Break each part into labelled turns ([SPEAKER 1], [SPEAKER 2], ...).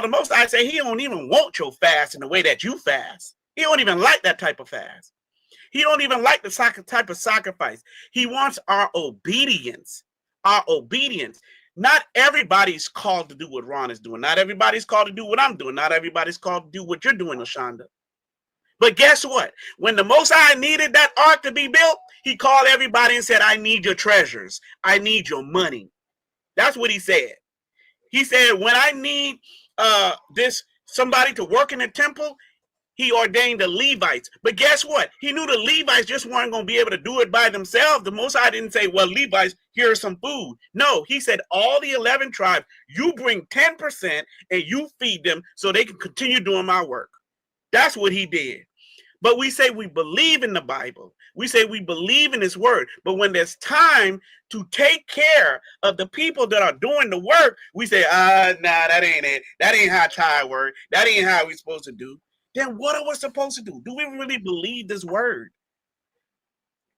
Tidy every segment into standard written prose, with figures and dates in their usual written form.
[SPEAKER 1] the Most High say he don't even want your fast in the way that you fast. He don't even like that type of fast. He don't even like the type of sacrifice. He wants our obedience. Our obedience. Not everybody's called to do what Ron is doing. Not everybody's called to do what I'm doing. Not everybody's called to do what you're doing, Ashonda. But guess what? When the Most High needed that ark to be built, he called everybody and said, I need your treasures. I need your money. That's what he said. He said, when I need somebody to work in the temple, he ordained the Levites. But guess what? He knew the Levites just weren't going to be able to do it by themselves. The Most High didn't say, well, Levites, here's some food. No, he said, all the 11 tribes, you bring 10% and you feed them so they can continue doing my work. That's what he did. But we say we believe in the Bible. We say we believe in his word. But when there's time to take care of the people that are doing the work, we say, nah, that ain't it. That ain't how tithe work. That ain't how we're supposed to do. Then what are we supposed to do? Do we really believe this word?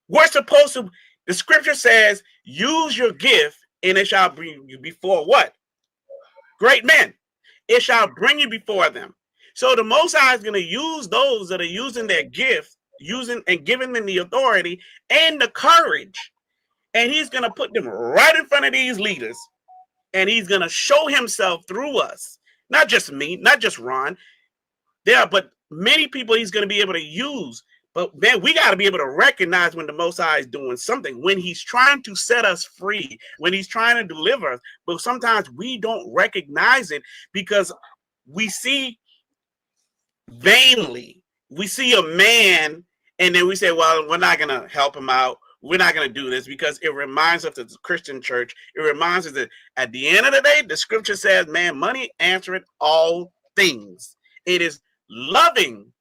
[SPEAKER 1] We're supposed to, the scripture says, use your gift and it shall bring you before what? Great men. It shall bring you before them. So the Most High is going to use those that are using their gift, using and giving them the authority and the courage. And he's going to put them right in front of these leaders. And he's going to show himself through us. Not just me, not just Ron. But many people he's going to be able to use. But man, we got to be able to recognize when the Most High is doing something, when he's trying to set us free, when he's trying to deliver us. But sometimes we don't recognize it because we see vainly. We see a man and then we say, well, we're not going to help him out. We're not going to do this because it reminds us of the Christian church. It reminds us that at the end of the day, the scripture says, man, money answereth all things. It is loving,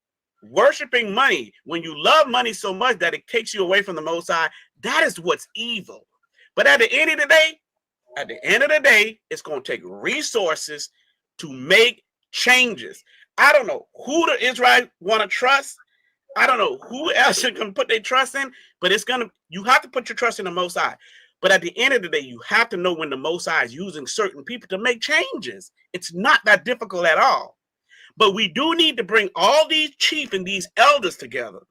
[SPEAKER 1] worshiping money. When you love money so much that it takes you away from the Most High, that is what's evil. But at the end of the day, it's going to take resources to make changes. I don't know who the Israelites want to trust. I don't know who else you can put their trust in, but you have to put your trust in the Most High. But at the end of the day, you have to know when the Most High is using certain people to make changes. It's not that difficult at all. But we do need to bring all these chiefs and these elders together.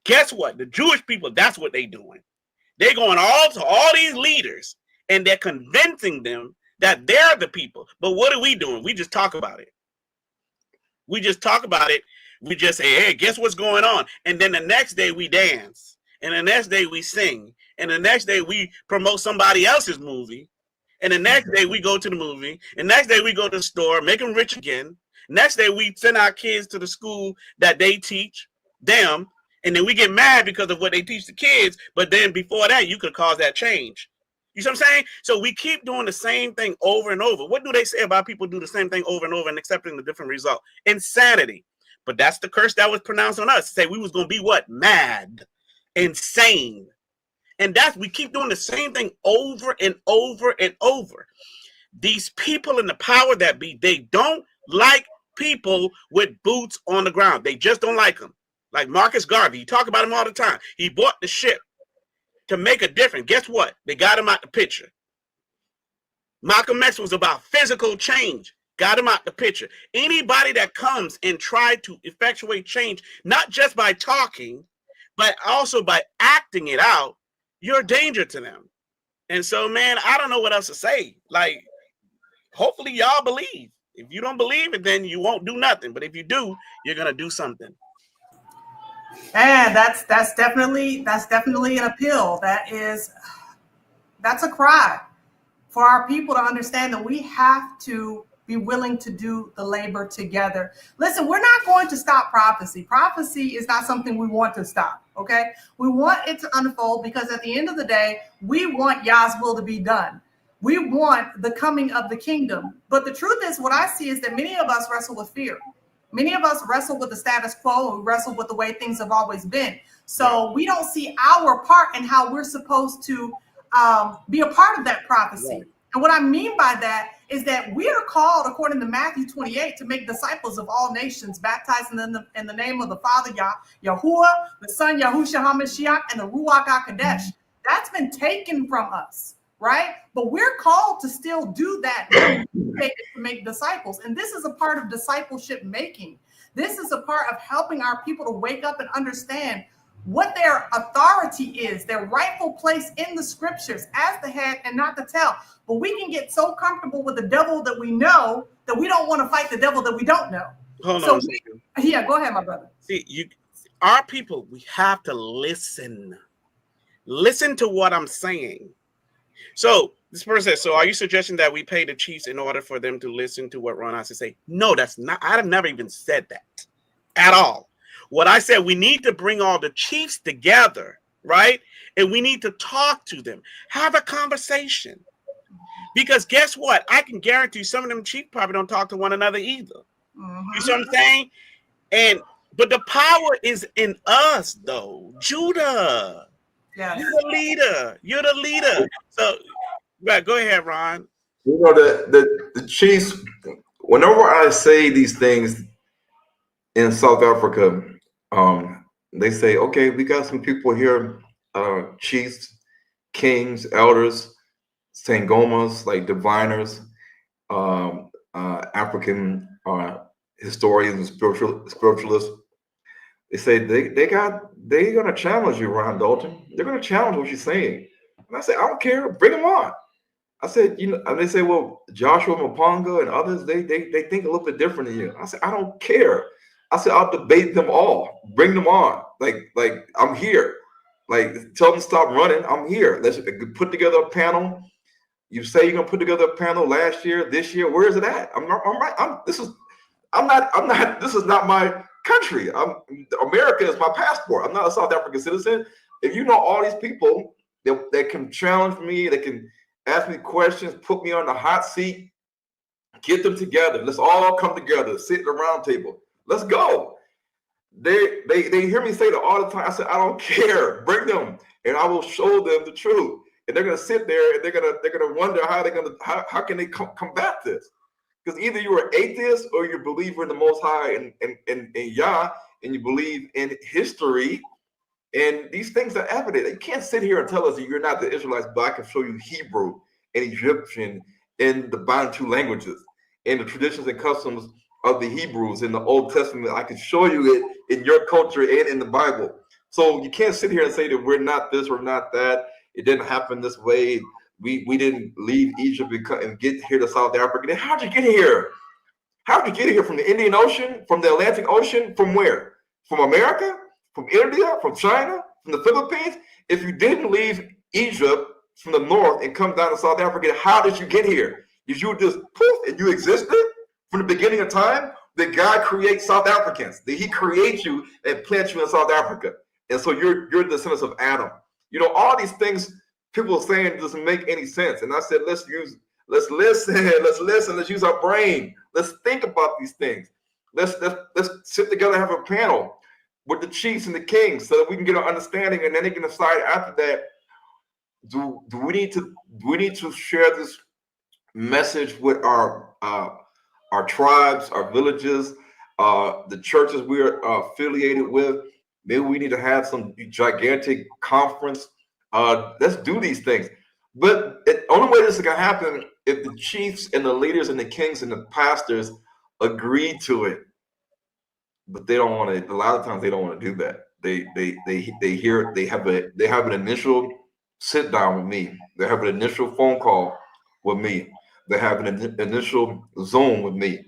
[SPEAKER 1] Guess what? The Jewish people, that's what they're doing. They're going to all these leaders, and they're convincing them that they're the people. But what are we doing? We just talk about it. We just talk about it. We just say, hey, guess what's going on? And then the next day we dance. And the next day we sing. And the next day we promote somebody else's movie. And the next day we go to the movie. And the next day we go to the store, make them rich again. Next day we send our kids to the school that they teach them. And then we get mad because of what they teach the kids. But then before that, you could cause that change. You see what I'm saying? So we keep doing the same thing over and over. What do they say about people do the same thing over and over and accepting the different result? Insanity. But that's the curse that was pronounced on us. Say we was going to be what? Mad. Insane. And we keep doing the same thing over and over and over. These people in the power that be, they don't like people with boots on the ground. They just don't like them. Like Marcus Garvey. You talk about him all the time. He bought the ship to make a difference. Guess what? They got him out the picture. Malcolm X was about physical change. Got him out the picture. Anybody that comes and try to effectuate change, not just by talking, but also by acting it out, you're a danger to them. And so, man, I don't know what else to say. Like, hopefully y'all believe. If you don't believe it, then you won't do nothing. But if you do, you're going to do something.
[SPEAKER 2] And that's definitely an appeal. That's a cry for our people to understand that we have to be willing to do the labor together. Listen, we're not going to stop prophecy. Prophecy is not something we want to stop, okay? We want it to unfold because at the end of the day, we want Yah's will to be done. We want the coming of the kingdom. But the truth is, what I see is that many of us wrestle with fear. Many of us wrestle with the status quo and we wrestle with the way things have always been. So we don't see our part in how we're supposed to be a part of that prophecy. Right. And what I mean by that is that we are called, according to Matthew 28, to make disciples of all nations, baptizing them in the name of the Father, YaHUaH, the Son, YaHUsHa, and the Ruach HaKodesh. That's been taken from us. right? But we're called to still do that to make disciples. And this is a part of discipleship making. This is a part of helping our people to wake up and understand what their authority is, their rightful place in the scriptures as the head and not the tail. But we can get so comfortable with the devil that we know that we don't want to fight the devil that we don't know.
[SPEAKER 1] Hold on a second.
[SPEAKER 2] Yeah, go ahead, my brother.
[SPEAKER 1] See, our people, we have to listen. Listen to what I'm saying. So this person says, so are you suggesting that we pay the chiefs in order for them to listen to what Ron has to say? No, that's not. I've never even said that at all. What I said, we need to bring all the chiefs together, right? And we need to talk to them, have a conversation. Because guess what? I can guarantee some of them chiefs probably don't talk to one another either. You see what I'm saying? But the power is in us, though. Judah. Yes. You're the leader. You're the leader. So go ahead, Ron.
[SPEAKER 3] You know, the chiefs, whenever I say these things in South Africa, they say, okay, we got some people here, chiefs, kings, elders, sangomas, like diviners, African historians and spiritualists. They say they're gonna challenge you, Ron Dalton. They're gonna challenge what you're saying. And I say, I don't care, bring them on. I said, you know, and they say, well, Joshua Mapanga and others, they think a little bit different than you. I said, I don't care. I said, I'll debate them all. Bring them on. Like I'm here. Like, tell them to stop running. I'm here. Let's put together a panel. You say you're gonna put together a panel last year, this year. Where is it at? I'm right. This is not my country. America is my passport. I'm not a South African citizen. If you know all these people that can challenge me, that can ask me questions, put me on the hot seat, get them together. Let's all come together, sit at the round table. Let's go. They hear me say that all the time. I said, I don't care. Bring them, and I will show them the truth. And they're gonna sit there and they're gonna wonder how can they combat this? Because either you're an atheist or you believe in the Most High and Yah, and you believe in history. And these things are evident. You can't sit here and tell us that you're not the Israelites, but I can show you Hebrew and Egyptian and the Bantu languages and the traditions and customs of the Hebrews in the Old Testament. I can show you it in your culture and in the Bible. So you can't sit here and say that we're not this, we're not that. It didn't happen this way. We didn't leave Egypt and get here to South Africa. Then how'd you get here? How'd you get here? From the Indian Ocean? From the Atlantic Ocean? From where? From America? From India? From China? From the Philippines? If you didn't leave Egypt from the north and come down to South Africa, how did you get here? Did you just poof and you existed from the beginning of time? Did God create South Africans? Did he create you and plant you in South Africa? And so you're descendants of Adam. You know, all these things people are saying doesn't make any sense. And I said, let's listen, let's use our brain. Let's think about these things. Let's sit together and have a panel with the chiefs and the kings so that we can get an understanding, and then they can decide after that, do we need to share this message with our tribes, our villages, the churches we're affiliated with. Maybe we need to have some gigantic conference. Let's do these things. But the only way this is going to happen if the chiefs and the leaders and the kings and the pastors agree to it. But they don't want to. A lot of times they don't want to do that. They have an initial sit down with me. They have an initial phone call with me. They have an initial Zoom with me,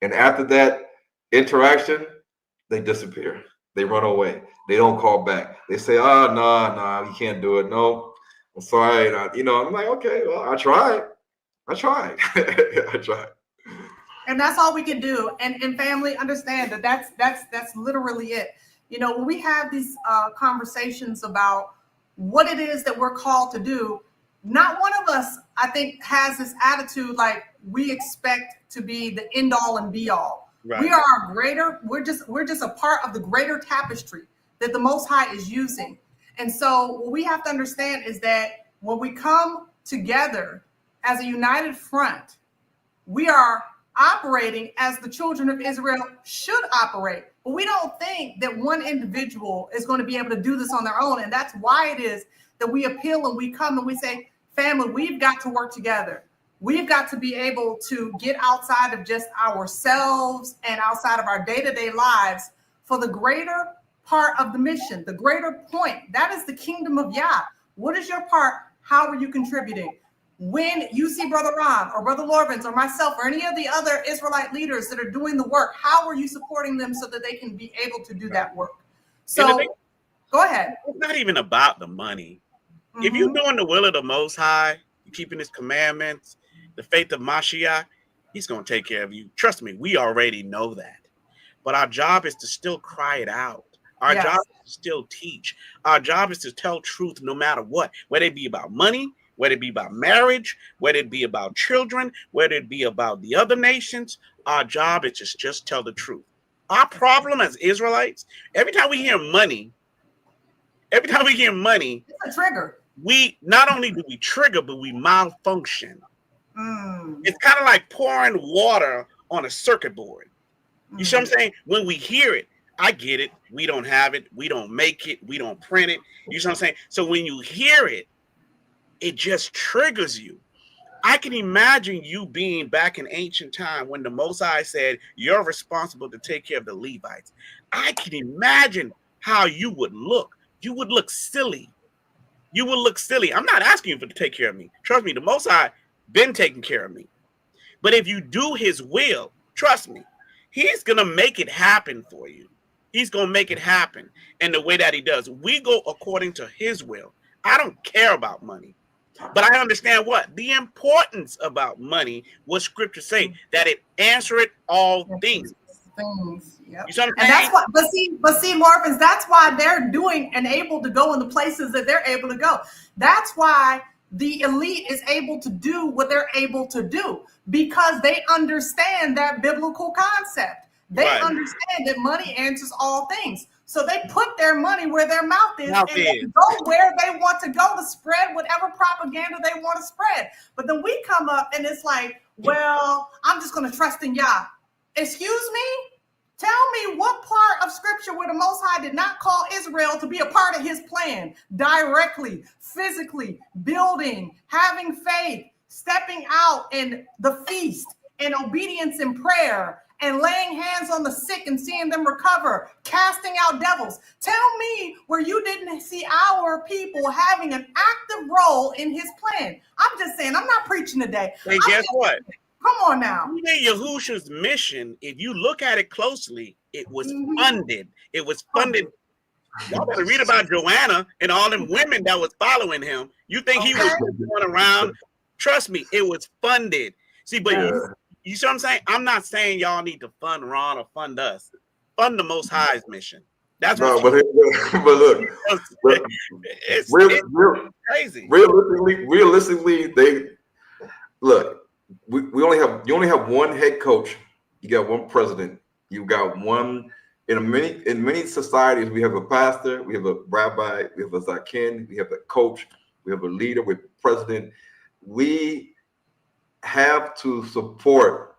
[SPEAKER 3] and after that interaction, they disappear. They run away. They don't call back. They say, "Oh, no, you can't do it. No, I'm sorry." I'm like, okay, well, I tried. I tried.
[SPEAKER 2] And that's all we can do. And family, understand that that's literally it. You know, when we have these conversations about what it is that we're called to do, not one of us, I think, has this attitude like we expect to be the end all and be all. Right. We are greater. We're just a part of the greater tapestry that the Most High is using. And so what we have to understand is that when we come together as a united front, we are operating as the children of Israel should operate. But we don't think that one individual is going to be able to do this on their own. And that's why it is that we appeal and we come and we say, family, we've got to work together. We've got to be able to get outside of just ourselves and outside of our day-to-day lives for the greater part of the mission, the greater point. That is the kingdom of Yah. What is your part? How are you contributing? When you see Brother Ron or Brother Lorvins or myself or any of the other Israelite leaders that are doing the work, how are you supporting them so that they can be able to do that work? So go ahead.
[SPEAKER 1] It's not even about the money. If you're doing the will of the Most High, you're keeping His commandments, the faith of Mashiach, He's going to take care of you. Trust me, we already know that. But our job is to still cry it out. Our job is to still teach. Our job is to tell truth no matter what, whether it be about money, whether it be about marriage, whether it be about children, whether it be about the other nations. Our job is to just tell the truth. Our problem as Israelites, every time we hear money, it's
[SPEAKER 2] a trigger.
[SPEAKER 1] We not only do we trigger, but we malfunction. It's kind of like pouring water on a circuit board. You see what I'm saying? When we hear it, I get it. We don't have it. We don't make it. We don't print it. You see what I'm saying? So when you hear it, it just triggers you. I can imagine you being back in ancient time when the Most High said, you're responsible to take care of the Levites. I can imagine how you would look. You would look silly. You will look silly. I'm not asking you to take care of me. Trust me, the Most High been taking care of me. But if you do His will, trust me, He's going to make it happen for you. He's going to make it happen in the way that He does. We go according to His will. I don't care about money. But I understand what? The importance about money, what Scripture say, that it answereth all things.
[SPEAKER 2] Yep.
[SPEAKER 1] You see what I'm saying?
[SPEAKER 2] And that's why, but see, Marvins, that's why they're doing and able to go in the places that they're able to go. That's why the elite is able to do what they're able to do, because they understand that biblical concept. They understand that money answers all things. So they put their money where their mouth is, and they go where they want to go to spread whatever propaganda they want to spread. But then we come up and it's like, well, I'm just going to trust in Yah. Excuse me? Tell me what part of Scripture where the Most High did not call Israel to be a part of His plan directly, physically, building, having faith, stepping out in the feast, and obedience in prayer, and laying hands on the sick and seeing them recover, casting out devils. Tell me where you didn't see our people having an active role in His plan. I'm just saying, I'm not preaching today.
[SPEAKER 1] Hey, guess what?
[SPEAKER 2] Come on now.
[SPEAKER 1] YaHUsHa's mission, if you look at it closely, it was funded. It was funded. Y'all better read about Joanna and all them women that was following him. You think he was going around? Trust me, it was funded. See, but you see what I'm saying? I'm not saying y'all need to fund Ron or fund us. Fund the Most High's mission. That's what.
[SPEAKER 3] But look,
[SPEAKER 1] it's crazy.
[SPEAKER 3] Realistically, they look. You only have one head coach. You got one president. You got one. In many societies, we have a pastor, we have a rabbi, we have a zaken, we have a coach, we have a leader with president. We have to support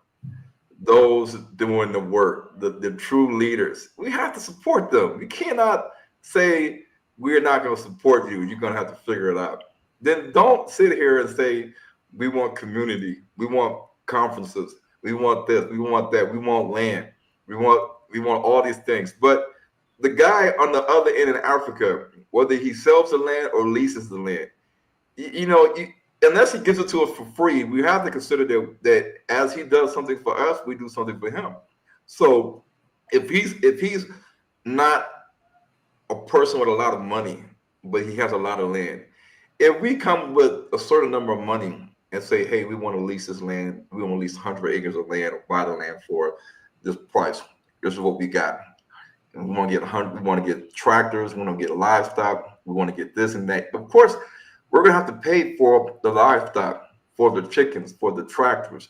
[SPEAKER 3] those doing the work, the true leaders. We have to support them. We cannot say we're not going to support you. You're going to have to figure it out. Then don't sit here and say we want community, we want conferences, we want this, we want that, we want land, we want all these things. But the guy on the other end in Africa, whether he sells the land or leases the land, unless he gives it to us for free, we have to consider that as he does something for us, we do something for him. So if he's not a person with a lot of money, but he has a lot of land, if we come with a certain number of money and say, hey, we want to lease this land, we want to lease 100 acres of land or buy the land for this price. This is what we got. And we want to get 100. We want to get tractors. We want to get livestock. We want to get this and that. Of course, we're going to have to pay for the livestock, for the chickens, for the tractors,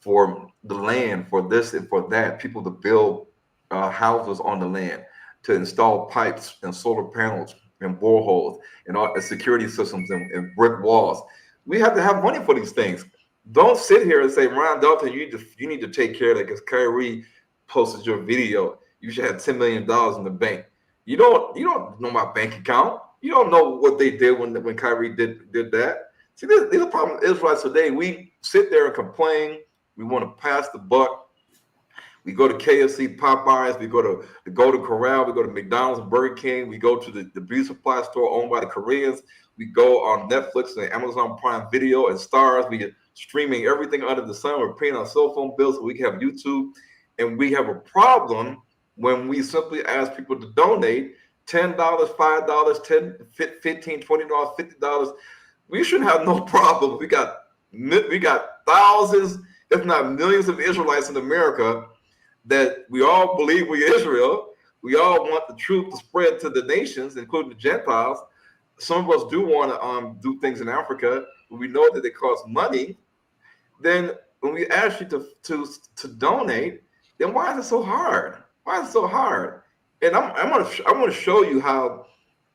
[SPEAKER 3] for the land, for this and for that. People to build houses on the land, to install pipes and solar panels and boreholes and all the security systems and brick walls. We have to have money for these things. Don't sit here and say, Ron Dalton, you need to take care of that because Kyrie posted your video. You should have $10 million in the bank. You don't know my bank account. You don't know what they did when Kyrie did that. See, these are problems with Israelites today. We sit there and complain. We want to pass the buck. We go to KFC, Popeyes. We go to the Golden Corral. We go to McDonald's, Burger King. We go to the beauty supply store owned by the Koreans. We go on Netflix and Amazon Prime Video and Stars. We get streaming everything under the sun. We're paying our cell phone bills so we can have YouTube. And we have a problem when we simply ask people to donate $10, $5, $10, $15, $20, $50. We should have no problem. We got thousands, if not millions of Israelites in America that we all believe we're Israel. We all want the truth to spread to the nations, including the Gentiles. Some of us do want to do things in Africa, but we know that they cost money. Then when we ask you to donate, then why is it so hard? Why is it so hard? And I'm going to show you how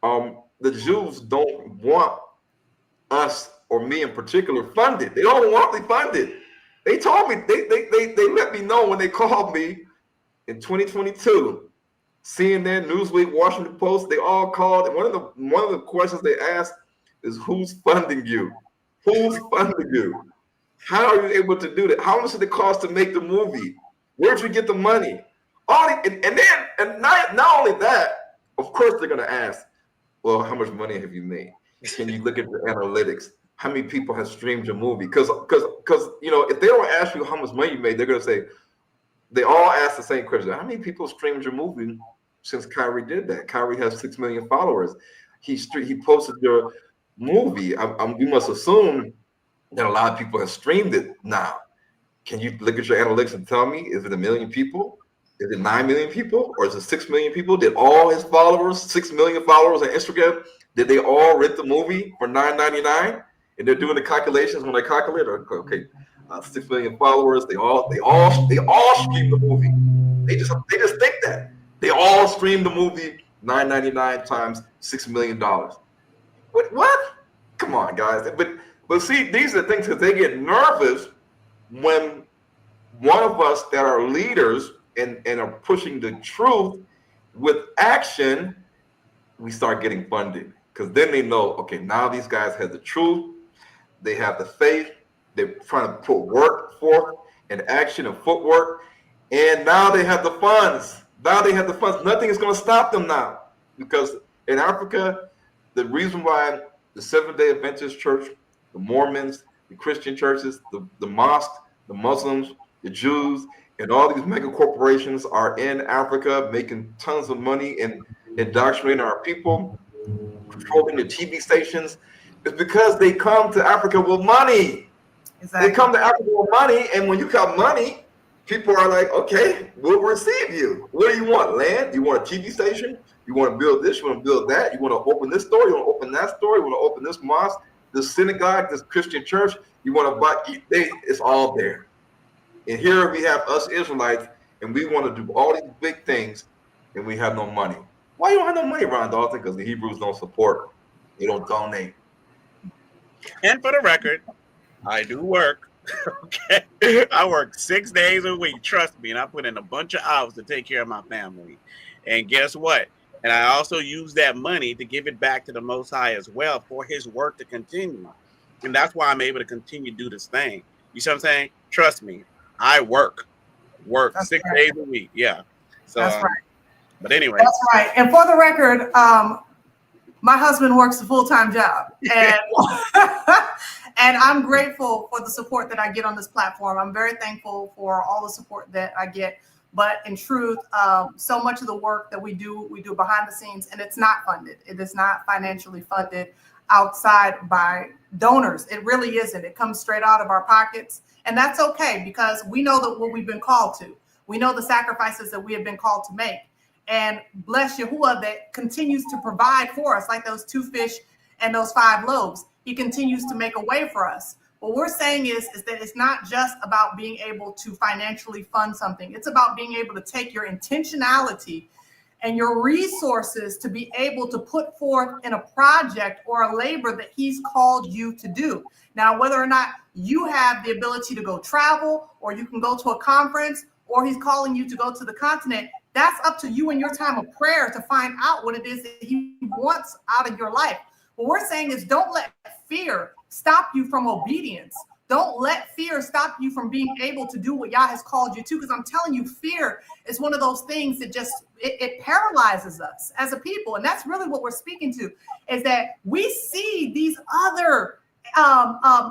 [SPEAKER 3] the Jews don't want us, or me in particular, funded. They don't want me funded. They told me, they let me know when they called me in 2022. CNN, Newsweek, Washington Post, they all called. And one of the questions they asked is, who's funding you? Who's funding you? How are you able to do that? How much did it cost to make the movie? Where'd you get the money? And not only that, of course they're going to ask, well, how much money have you made? Can you look at your analytics? How many people have streamed your movie? Because if they don't ask you how much money you made, they're gonna say, they all ask the same question. How many people streamed your movie since Kyrie did that? Kyrie has 6 million followers. He posted your movie. We must assume that a lot of people have streamed it now. Can you look at your analytics and tell me, is it 1 million people? Is it 9 million people? Or is it 6 million people? Did all his followers, 6 million followers on Instagram, did they all rent the movie for $9.99? And they're doing the calculations when they calculate, okay, 6 million followers, they all stream the movie. They just think that. They all stream the movie, $9.99 times $6 million. What? Come on, guys. But see, these are things because they get nervous when one of us that are leaders and are pushing the truth with action, we start getting funded. Because then they know, okay, now these guys have the truth, they have the faith, they're trying to put work forth and action and footwork, and now they have the funds. Nothing is going to stop them now. Because in Africa, the reason why the Seventh-day Adventist Church, the Mormons, the Christian churches, the mosques, the Muslims, the Jews, and all these mega corporations are in Africa making tons of money and indoctrinating our people, controlling the TV stations, is because they come to Africa with money. Exactly. They come to Africa with money, and when you got money, people are like, okay, we'll receive you. What do you want? Land? You want a TV station? You want to build this? You want to build that? You want to open this store? You want to open that store? You want to open this mosque, this synagogue, this Christian church? You want to buy? It's all there. And here we have us Israelites, and we want to do all these big things, and we have no money. Why you don't have no money, Ron Dalton? Because the Hebrews don't support. They don't donate.
[SPEAKER 1] And for the record, I do work. Okay, I work 6 days a week. Trust me, and I put in a bunch of hours to take care of my family. And guess what? And I also use that money to give it back to the Most High as well for His work to continue. And that's why I'm able to continue to do this thing. You see what I'm saying? Trust me, I work that's 6 days a week. Yeah. So
[SPEAKER 2] that's right.
[SPEAKER 1] But anyway,
[SPEAKER 2] that's right. And for the record, my husband works a full-time job, and and I'm grateful for the support that I get on this platform. I'm very thankful for all the support that I get. But in truth, so much of the work that we do behind the scenes, and it's not funded. It is not financially funded outside by donors. It really isn't. It comes straight out of our pockets, and that's okay because we know that what we've been called to. We know the sacrifices that we have been called to make. And bless YaHUaH that continues to provide for us, like those 2 fish and those 5 loaves. He continues to make a way for us. What we're saying is that it's not just about being able to financially fund something. It's about being able to take your intentionality and your resources to be able to put forth in a project or a labor that He's called you to do. Now, whether or not you have the ability to go travel, or you can go to a conference, or He's calling you to go to the continent, that's up to you in your time of prayer to find out what it is that He wants out of your life. What we're saying is don't let fear stop you from obedience. Don't let fear stop you from being able to do what Yah has called you to. Because I'm telling you, fear is one of those things that just, it paralyzes us as a people. And that's really what we're speaking to, is that we see these other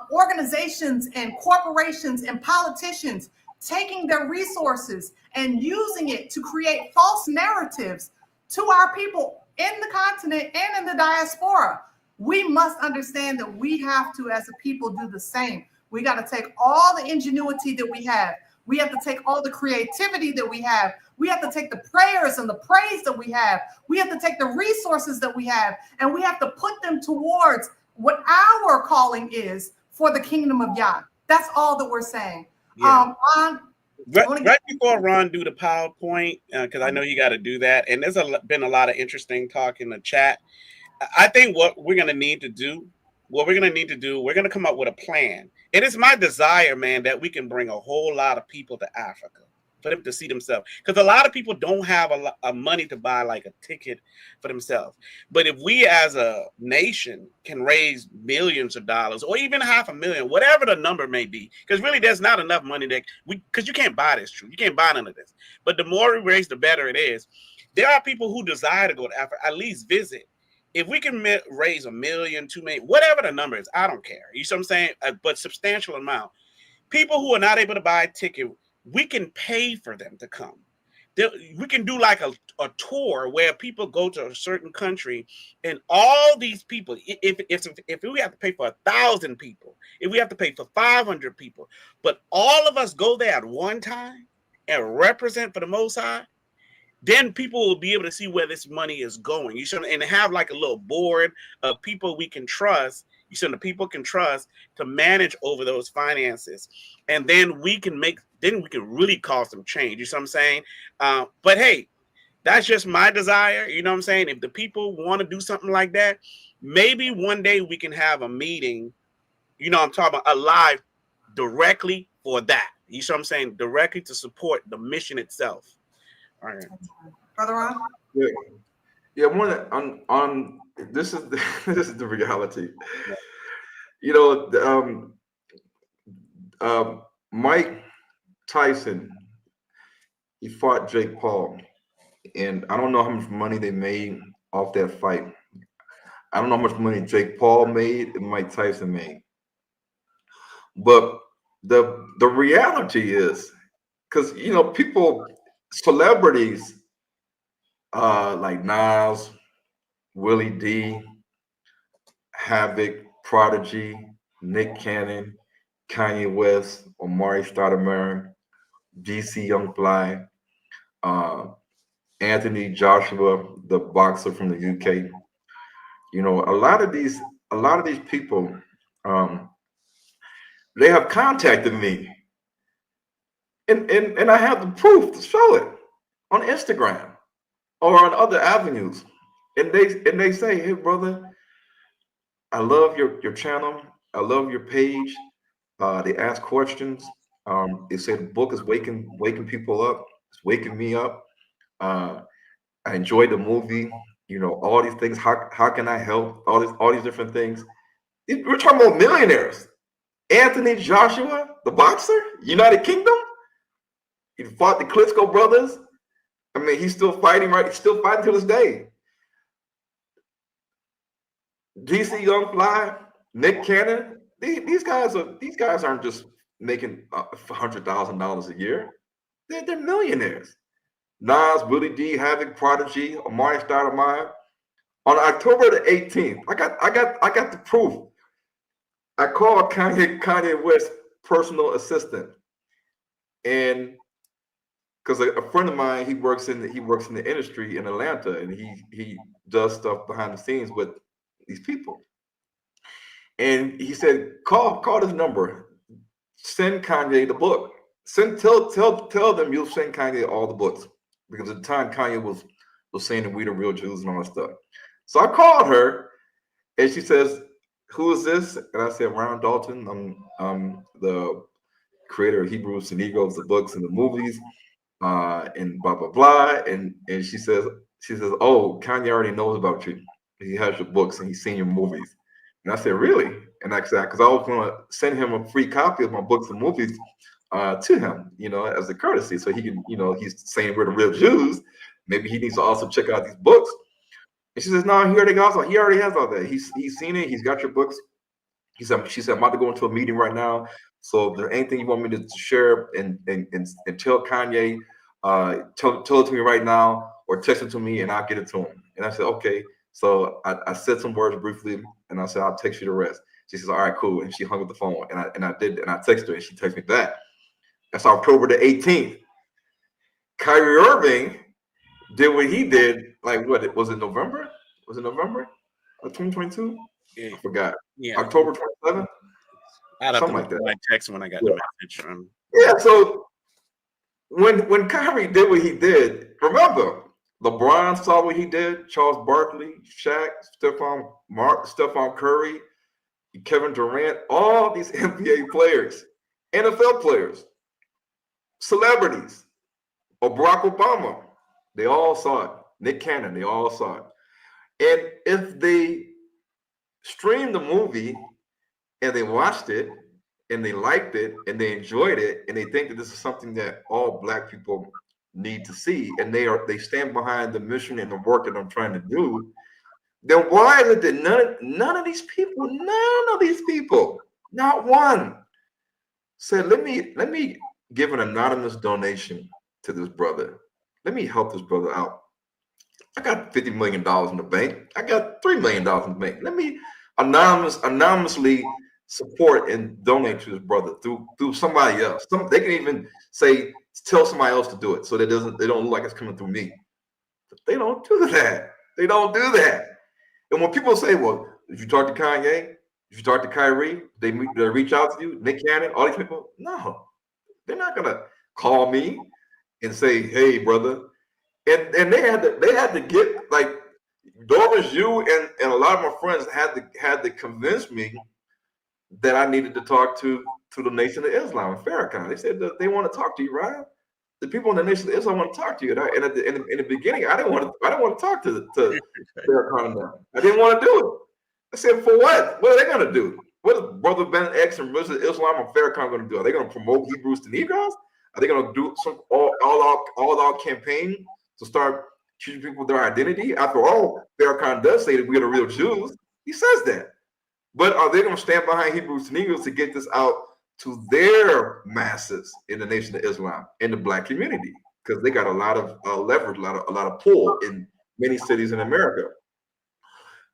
[SPEAKER 2] organizations and corporations and politicians taking their resources and using it to create false narratives to our people in the continent and in the diaspora. We must understand that we have to, as a people, do the same. We got to take all the ingenuity that we have. We have to take all the creativity that we have. We have to take the prayers and the praise that we have. We have to take the resources that we have, and we have to put them towards what our calling is for the kingdom of Yah. That's all that we're saying.
[SPEAKER 1] Yeah.
[SPEAKER 2] Ron,
[SPEAKER 1] right before Ron do the PowerPoint, because I know you got to do that, and there's been a lot of interesting talk in the chat. I think what we're going to need to do, we're going to come up with a plan. It is my desire, man, that we can bring a whole lot of people to Africa for them to see themselves. Because a lot of people don't have a lot of money to buy like a ticket for themselves. But if we as a nation can raise millions of dollars or even $500,000, whatever the number may be, because really there's not enough money because you can't buy this truth. You can't buy none of this. But the more we raise, the better it is. There are people who desire to go to Africa, at least visit. If we can raise $1 million, $2 million, whatever the number is, I don't care. You see what I'm saying? But substantial amount. People who are not able to buy a ticket, we can pay for them to come. We can do like a tour where people go to a certain country, and all these people, if we have to pay for 1,000 people, if we have to pay for 500 people, but all of us go there at one time and represent for the Most High, then people will be able to see where this money is going. You should, and have like a little board of people we can trust. You should, the people can trust to manage over those finances, and then we can really cause some change. You see what I'm saying? But hey, that's just my desire. You know what I'm saying? If the people want to do something like that, maybe one day we can have a meeting. You know, I'm talking about a live directly for that. You see what I'm saying? Directly to support the mission itself. All right.
[SPEAKER 2] Brother Ron?
[SPEAKER 3] Yeah. On this is this is the reality. You know, Mike Tyson, he fought Jake Paul, and I don't know how much money they made off that fight. I don't know how much money Jake Paul made and Mike Tyson made. But the reality is, because you know, celebrities like Nas, Willie D, Havoc, Prodigy, Nick Cannon, Kanye West, Omari Stoudemire, DC Young Fly, Anthony Joshua, the boxer from the UK. You know, a lot of these people, they have contacted me, and I have the proof to show it on Instagram or on other avenues. And they say, hey brother, I love your channel. I love your page. They ask questions. They say the book is waking people up. It's waking me up. I enjoyed the movie. You know, all these things. How can I help? All these different things. We're talking about millionaires. Anthony Joshua, the boxer, United Kingdom. He fought the Klitschko brothers. I mean, he's still fighting, right? He's still fighting to this day. DC Young Fly, Nick Cannon, these guys aren't just making $100,000 a year. They're millionaires. Nas, Willie D, Havoc, Prodigy, Omari Stoudemire. On October the 18th, I got the proof. I called Kanye West's personal assistant, and because a friend of mine, he works in the industry in Atlanta, and he does stuff behind the scenes with these people. And he said, call this number, send Kanye the book. Tell them you'll send Kanye all the books. Because at the time Kanye was saying that we the real Jews and all that stuff. So I called her, and she says, who is this? And I said, Ron Dalton. I'm the creator of Hebrews and Negroes, the books and the movies, and blah blah blah. And she says, oh, Kanye already knows about you. He has your books and he's seen your movies. And I said, really? And I said, because I was going to send him a free copy of my books and movies to him, as a courtesy. So he can, he's saying we're the real Jews. Maybe he needs to also check out these books. And she says, no, he already has all that. He's seen it. She said, I'm about to go into a meeting right now. So if there's anything you want me to share and tell Kanye, tell it to me right now or text it to me and I'll get it to him. And I said, okay. So I said some words briefly and I said, I'll text you the rest. She says, all right, cool. And she hung up the phone and I texted her and she texted me back. That's October the 18th. Kyrie Irving did what he did. Like, what was it, November? Was it November of 2022?
[SPEAKER 1] Yeah.
[SPEAKER 3] I forgot.
[SPEAKER 1] Yeah.
[SPEAKER 3] October 27th?
[SPEAKER 1] Something like that. I texted when I got the message.
[SPEAKER 3] Yeah, so when Kyrie did what he did, remember, LeBron saw what he did, Charles Barkley, Shaq, Stephon Curry, Kevin Durant, all these NBA players, NFL players, celebrities, or Barack Obama, they all saw it. Nick Cannon, they all saw it. And if they streamed the movie and they watched it and they liked it and they enjoyed it and they think that this is something that all Black people need to see and they stand behind the mission and the work that I'm trying to do, then why is it that none of these people, not one, said, let me give an anonymous donation to this brother. Let me help this brother out. I got $50 million in the bank. I got $3 million in the bank. Let me anonymously support and donate to his brother through somebody else. They can even say, tell somebody else to do it so they don't look like it's coming through me. But they don't do that. They don't do that. And when people say, well, if you talk to Kanye, if you talk to Kyrie, they reach out to you, Nick Cannon, all these people, no, they're not gonna call me and say, hey, brother. And they had to get, like, Doris, you and a lot of my friends had to convince me that I needed to talk to the Nation of Islam and Farrakhan. They said that they want to talk to you, Ryan. The people in the Nation of Islam want to talk to you. And in the beginning, I didn't want to talk to Farrakhan now. I didn't want to do it. I said, for what? What are they going to do? What is Brother Ben X and Nation of Islam and Farrakhan going to do? Are they going to promote Hebrews to Negroes? Are they going to do some all-out campaign to start teaching people their identity? After all, Farrakhan does say that we're the real Jews. He says that. But are they going to stand behind Hebrews to Negroes to get this out to their masses in the Nation of Islam, in the Black community? Because they got a lot of leverage, a lot of pull in many cities in America.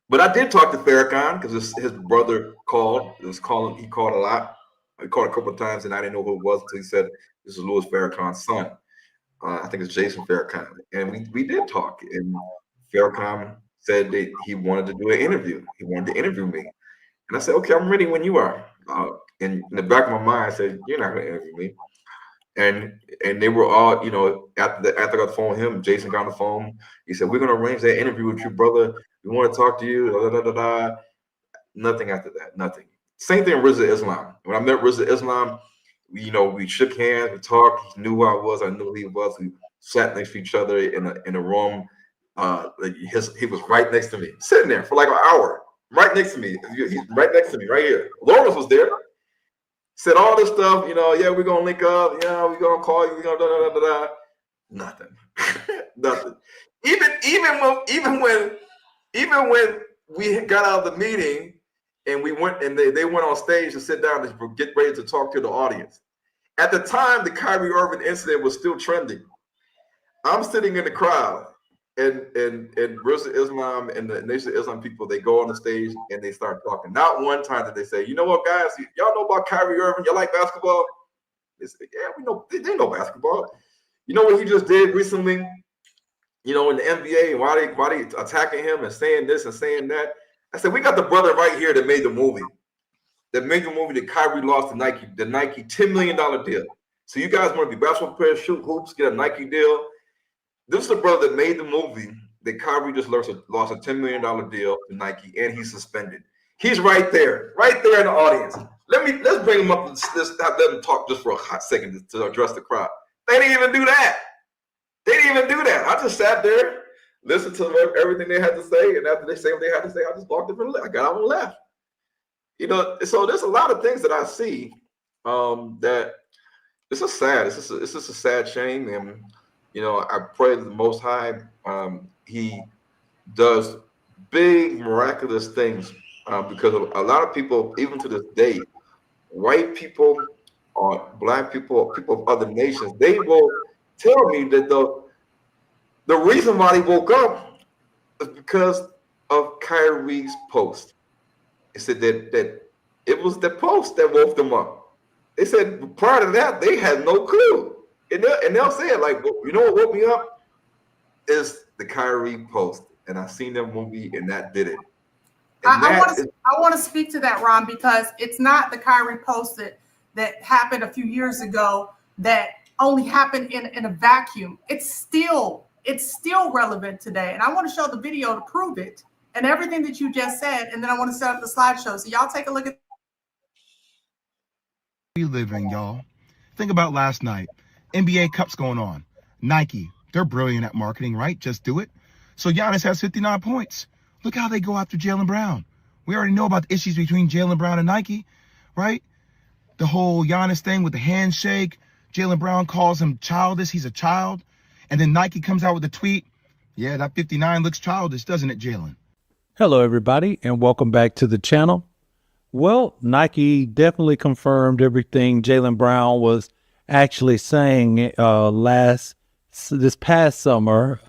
[SPEAKER 3] But I did talk to Farrakhan because his brother called. He called a lot. He called a couple of times, and I didn't know who it was until he said, this is Louis Farrakhan's son. I think it's Jason Farrakhan. And we did talk. And Farrakhan said that he wanted to do an interview. He wanted to interview me. And I said, okay, I'm ready when you are. In the back of my mind, I said, you're not going to interview me. And they were all, after I got the phone with him, Jason got on the phone. He said, we're going to arrange that interview with you, brother. We want to talk to you. Da, da, da, da. Nothing after that. Nothing. Same thing with Rizza Islam. When I met Rizza Islam, we shook hands, we talked. He knew who I was. I knew who he was. We sat next to each other in a room. He was right next to me, sitting there for like an hour, right next to me. He's right next to me, right here. Lawrence was there. Said all this stuff, yeah, we're gonna link up, yeah, we're gonna call you, we're gonna da da da da. Nothing. Nothing. Even when we got out of the meeting and we went and they went on stage to sit down and get ready to talk to the audience. At the time, the Kyrie Irving incident was still trending. I'm sitting in the crowd, and Rizza Islam and the Nation of Islam people, they go on the stage and they start talking. Not one time did they say, you know what, guys, y'all know about Kyrie Irving? Y'all like basketball? They said, yeah, we know. They know basketball. You know what he just did recently? In the NBA, and why they attacking him and saying this and saying that? I said, we got the brother right here that made the movie. That Kyrie lost the Nike $10 million deal. So you guys want to be basketball players, shoot hoops, get a Nike deal? This is the brother that made the movie that Kyrie just lost a $10 million deal to Nike, and he's suspended. He's right there in the audience. Let's bring him up and let him talk just for a hot second to address the crowd. They didn't even do that. I just sat there, listened to everything they had to say, and after they say what they had to say, I just walked up and left. I got out and left. You know, so there's a lot of things that I see that it's a sad, it's just a sad shame. And, you know, I pray that the Most High, he does big miraculous things because a lot of people, even to this day, white people or black people, people of other nations, they will tell me that the reason why they woke up is because of Kyrie's post. They said that it was the post that woke them up. They said prior to that they had no clue, and they'll say it like, you know what woke me up is the Kyrie post, and I seen that movie, and that did it.
[SPEAKER 2] I want to speak to that, Ron, because it's not the Kyrie post that happened a few years ago that only happened in a vacuum. It's still relevant today, and I want to show the video to prove it and everything that you just said, and then I want to set up the slideshow. So y'all take a look at.
[SPEAKER 4] We live in, y'all. Think about last night. NBA Cup's going on. Nike, they're brilliant at marketing, right? Just do it. So Giannis has 59 points. Look how they go after Jaylen Brown. We already know about the issues between Jaylen Brown and Nike, right? The whole Giannis thing with the handshake. Jaylen Brown calls him childish. He's a child. And then Nike comes out with a tweet. Yeah, that 59 looks childish, doesn't it, Jaylen?
[SPEAKER 5] Hello, everybody, and welcome back to the channel. Well, Nike definitely confirmed everything Jaylen Brown was actually saying this past summer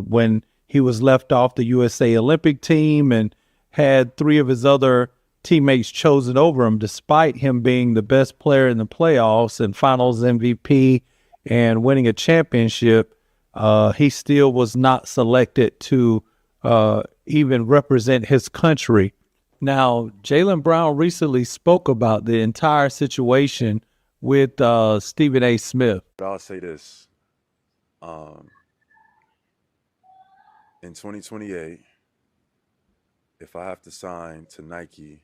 [SPEAKER 5] when he was left off the USA Olympic team and had 3 of his other teammates chosen over him, despite him being the best player in the playoffs and finals MVP and winning a championship. He still was not selected to even represent his country. Now, Jaylen Brown recently spoke about the entire situation with Stephen A. Smith.
[SPEAKER 6] I'll say this. In 2028, if I have to sign to Nike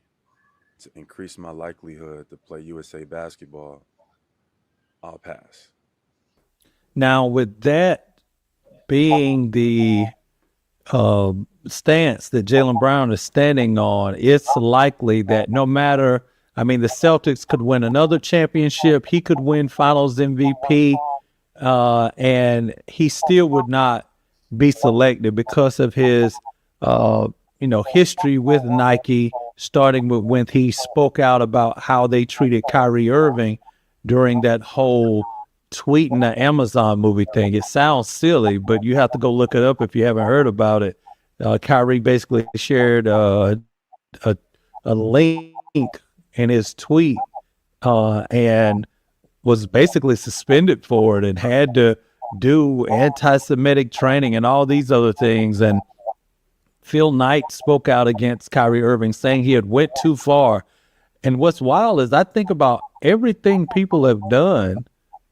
[SPEAKER 6] to increase my likelihood to play USA basketball, I'll pass.
[SPEAKER 5] Now, with that being the stance that Jaylen Brown is standing on, it's likely that no matter, the Celtics could win another championship, he could win finals MVP, and he still would not be selected because of his, history with Nike, starting with when he spoke out about how they treated Kyrie Irving during that whole tweeting the Amazon movie thing. It sounds silly, but you have to go look it up if you haven't heard about it. Kyrie basically shared a link in his tweet and was basically suspended for it and had to do anti-Semitic training and all these other things. And Phil Knight spoke out against Kyrie Irving, saying he had went too far. And what's wild is I think about everything people have done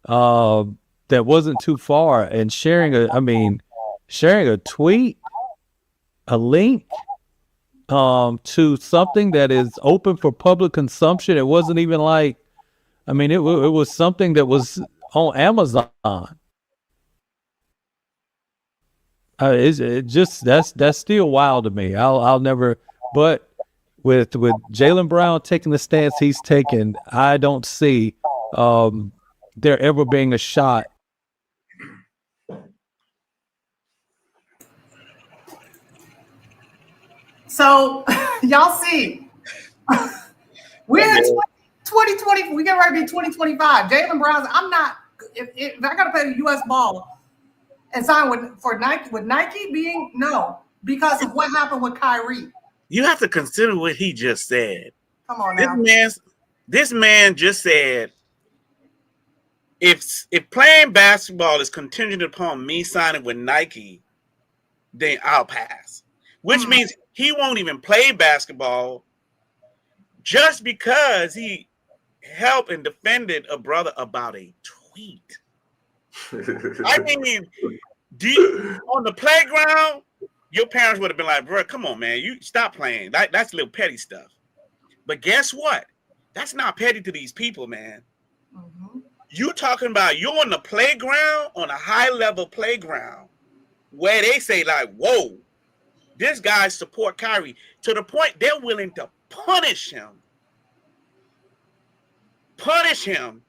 [SPEAKER 5] that wasn't too far, and sharing a tweet, a link to something that is open for public consumption. It wasn't even like, it was something that was on Amazon. That's still wild to me. I'll never, but with Jaylen Brown taking the stance he's taken, I don't see there ever being a shot.
[SPEAKER 2] So y'all see, we're in 2020. We get ready to be 2025. Jaylen Brown, I'm not. If I got to play the U.S. ball and sign for Nike, with Nike being no, because of what happened with Kyrie.
[SPEAKER 1] You have to consider what he just said.
[SPEAKER 2] Come on now.
[SPEAKER 1] This man just said, if playing basketball is contingent upon me signing with Nike, then I'll pass. Which means he won't even play basketball just because he helped and defended a brother about a tweet. I mean, on the playground, your parents would have been like, bro, come on, man, you stop playing. That's little petty stuff. But guess what? That's not petty to these people, man. Mm-hmm. You talking about you're on the playground, on a high-level playground, where they say, like, whoa, this guy support Kyrie to the point they're willing to punish him punish him,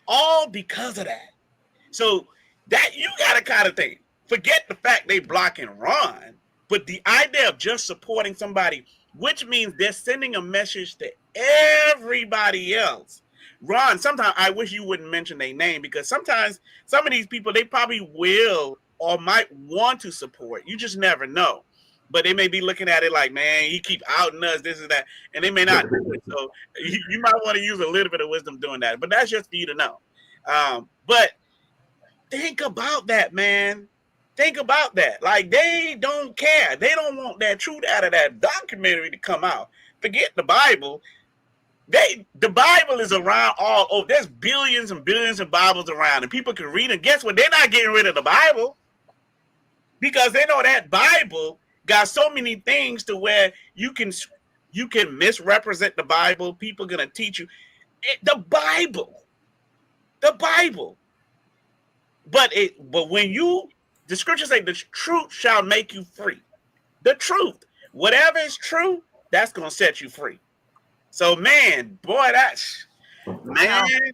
[SPEAKER 1] all because of that. So that you gotta kind of think, forget the fact they blocking Ron, but the idea of just supporting somebody, which means they're sending a message to everybody else. Ron, sometimes I wish you wouldn't mention their name, because sometimes some of these people, they probably will or might want to support. You just never know. But they may be looking at it like, man, he keep outing us, this and that, and they may not do it. So you might want to use a little bit of wisdom doing that. But that's just for you to know. But think about that, man. Think about that. Like, they don't care. They don't want that truth out of that documentary to come out. Forget the Bible. The Bible is around all over. There's billions and billions of Bibles around, and people can read. And guess what? They're not getting rid of the Bible, because they know that Bible got so many things to where you can misrepresent the Bible. People are gonna teach you the Bible. But when the scriptures say the truth shall make you free. The truth, whatever is true, that's gonna set you free. So, man, boy, that's
[SPEAKER 2] shocking.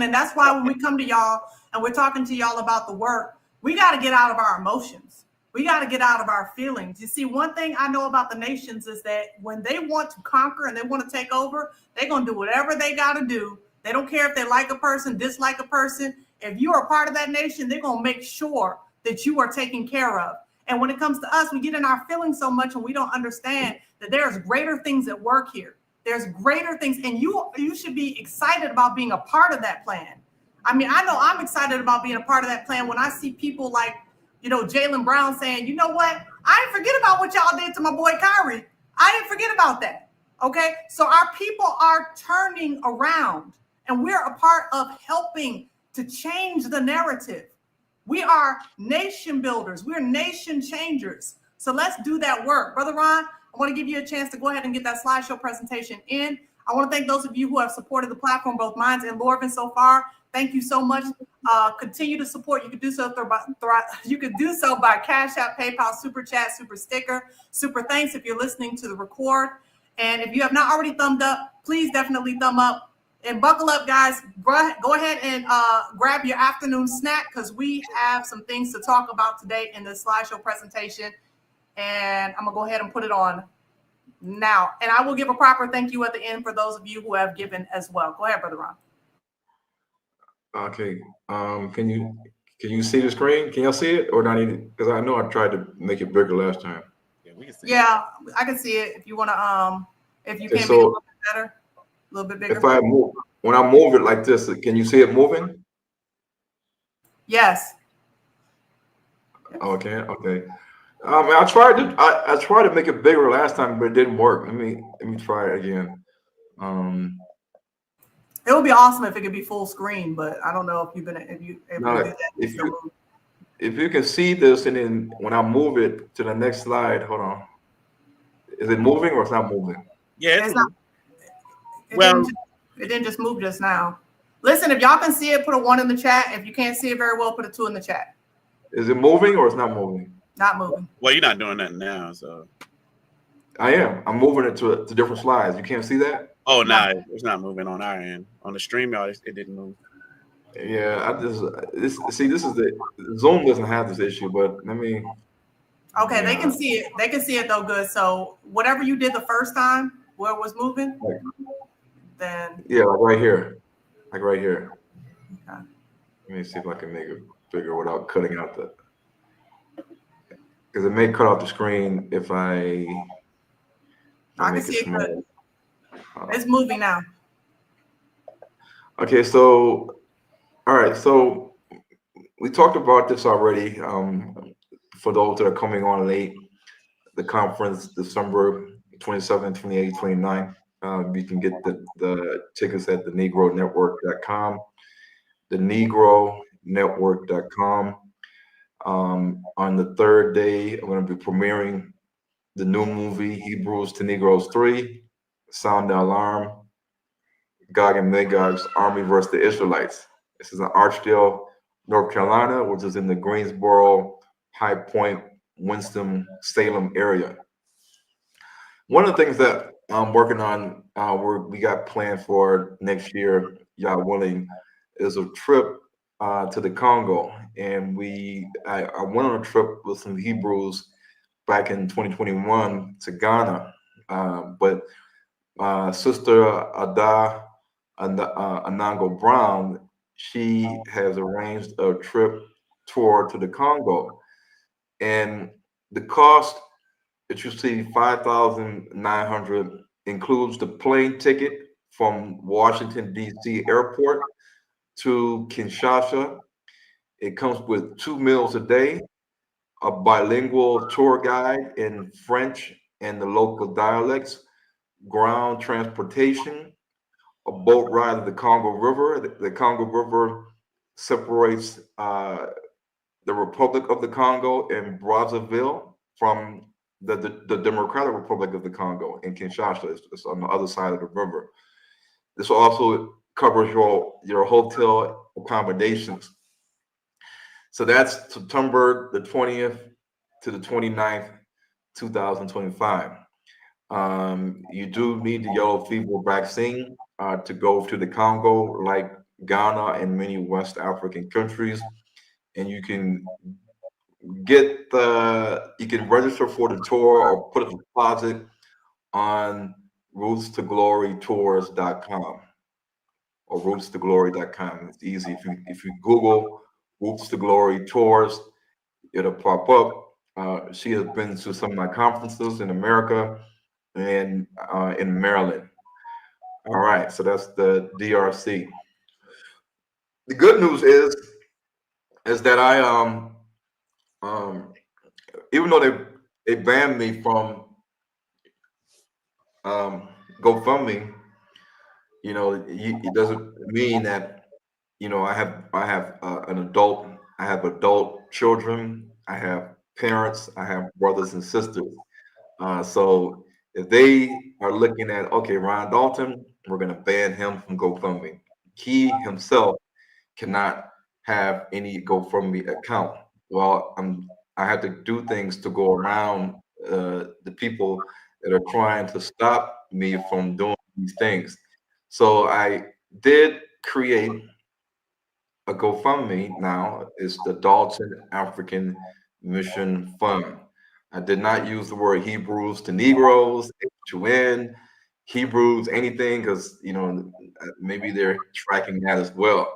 [SPEAKER 2] And that's why when we come to y'all and we're talking to y'all about the work, we got to get out of our emotions. We got to get out of our feelings. You see, one thing I know about the nations is that when they want to conquer and they want to take over, they're going to do whatever they got to do. They don't care if they like a person, dislike a person. If you are a part of that nation, they're going to make sure that you are taken care of. And when it comes to us, we get in our feelings so much and we don't understand that there's greater things at work here. There's greater things. And you should be excited about being a part of that plan. I mean, I know I'm excited about being a part of that plan when I see people like, Jaylen Brown saying, you know what? I didn't forget about what y'all did to my boy Kyrie. I didn't forget about that. Okay. So our people are turning around and we're a part of helping to change the narrative. We are nation builders. We're nation changers. So let's do that work. Brother Ron, I want to give you a chance to go ahead and get that slideshow presentation in. I want to thank those of you who have supported the platform, both mine and Lorvin so far. Thank you so much. Continue to support. You could do so by Cash App, PayPal, Super Chat, Super Sticker, Super Thanks if you're listening to the record. And if you have not already thumbed up, please definitely thumb up. And buckle up, guys. Go ahead and grab your afternoon snack, because we have some things to talk about today in this slideshow presentation. And I'm going to go ahead and put it on now. And I will give a proper thank you at the end for those of you who have given as well. Go ahead, Brother Ron.
[SPEAKER 3] Okay. Can you see the screen? Can y'all see it, or not? Because I know I tried to make it bigger last time.
[SPEAKER 1] Yeah, we can see
[SPEAKER 2] it. I can see it. If you want to, if you can make it a little bit better, a little bit bigger.
[SPEAKER 3] If I move, when I move it like this, can you see it moving?
[SPEAKER 2] Yes.
[SPEAKER 3] Okay. I tried to make it bigger last time, but it didn't work. Let me try it again.
[SPEAKER 2] It would be awesome if it could be full screen, but I don't know if you've been able to do that.
[SPEAKER 3] If you can see this, and then when I move it to the next slide, hold on. Is it moving or it's not moving?
[SPEAKER 1] Yeah,
[SPEAKER 2] it's not. It didn't just move just now. Listen, if y'all can see it, put a 1 in the chat. If you can't see it very well, put a 2 in the chat.
[SPEAKER 3] Is it moving or it's not moving?
[SPEAKER 2] Not moving.
[SPEAKER 1] Well, you're not doing that now, so.
[SPEAKER 3] I am. I'm moving it to different slides. You can't see that?
[SPEAKER 1] Oh, no, it's not moving on our end. On the stream, y'all, it didn't move.
[SPEAKER 3] Yeah, this is the Zoom doesn't have this issue, but let me.
[SPEAKER 2] Okay, they can see it. They can see it though, good. So whatever you did the first time, where it was moving, then.
[SPEAKER 3] Yeah, like right here. Okay. Let me see if I can make it bigger without cutting out because it may cut off the screen if I
[SPEAKER 2] can see it good. It's moving now.
[SPEAKER 3] Okay, so all right, so we talked about this already. For those that are coming on late, the conference December 27, 28, 29. You can get the tickets at thenegronetwork.com. Thenegronetwork.com. On the third day, I'm going to be premiering the new movie Hebrews to Negroes 3, Sound the Alarm, Gog and Magog's Army versus the Israelites. This is in Archdale, North Carolina, which is in the Greensboro, High Point, Winston-Salem area. One of the things that I'm working on we got planned for next year, y'all willing, is a trip to the Congo. And I went on a trip with some Hebrews back in 2021 to Ghana. But Sister Anango Brown, she has arranged a trip tour to the Congo. And the cost that you see, 5,900, includes the plane ticket from Washington, D.C. airport to Kinshasa. It comes with 2 meals a day, a bilingual tour guide in French and the local dialects, ground transportation, a boat ride to the Congo River. The Congo River separates the Republic of the Congo and Brazzaville from the Democratic Republic of the Congo in Kinshasa. It's on the other side of the river. This also covers your hotel accommodations. So that's September the 20th to the 29th, 2025. You do need the yellow fever vaccine to go to the Congo, like Ghana and many West African countries. And you can register for the tour or put a deposit on rootstoglorytours.com or rootstoglory.com. It's easy. If you Google Roots to Glory Tours, it'll pop up. She has been to some of my conferences in America and in Maryland. All right, so that's the DRC. The good news is that I even though they banned me from GoFundMe, it doesn't mean that I have an adult. I have adult children. I have parents. I have brothers and sisters. So if they are looking at, okay, Ron Dalton, we're going to ban him from GoFundMe. He himself cannot have any GoFundMe account. Well, I had to do things to go around the people that are trying to stop me from doing these things. So I did create a GoFundMe now. It's the Dalton African Mission Fund. I did not use the word Hebrews to Negroes, HUN, Hebrews, anything, because maybe they're tracking that as well.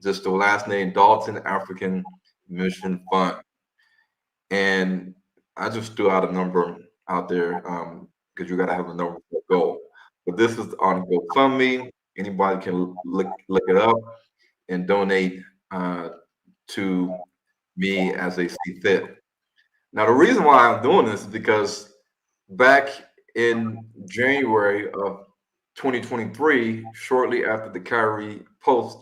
[SPEAKER 3] Just the last name, Dalton African Mission Fund. And I just threw out a number out there because you got to have a number to go. But this is on GoFundMe. Anybody can look it up and donate to me as they see fit. Now, the reason why I'm doing this is because back in January of 2023, shortly after the Kyrie post,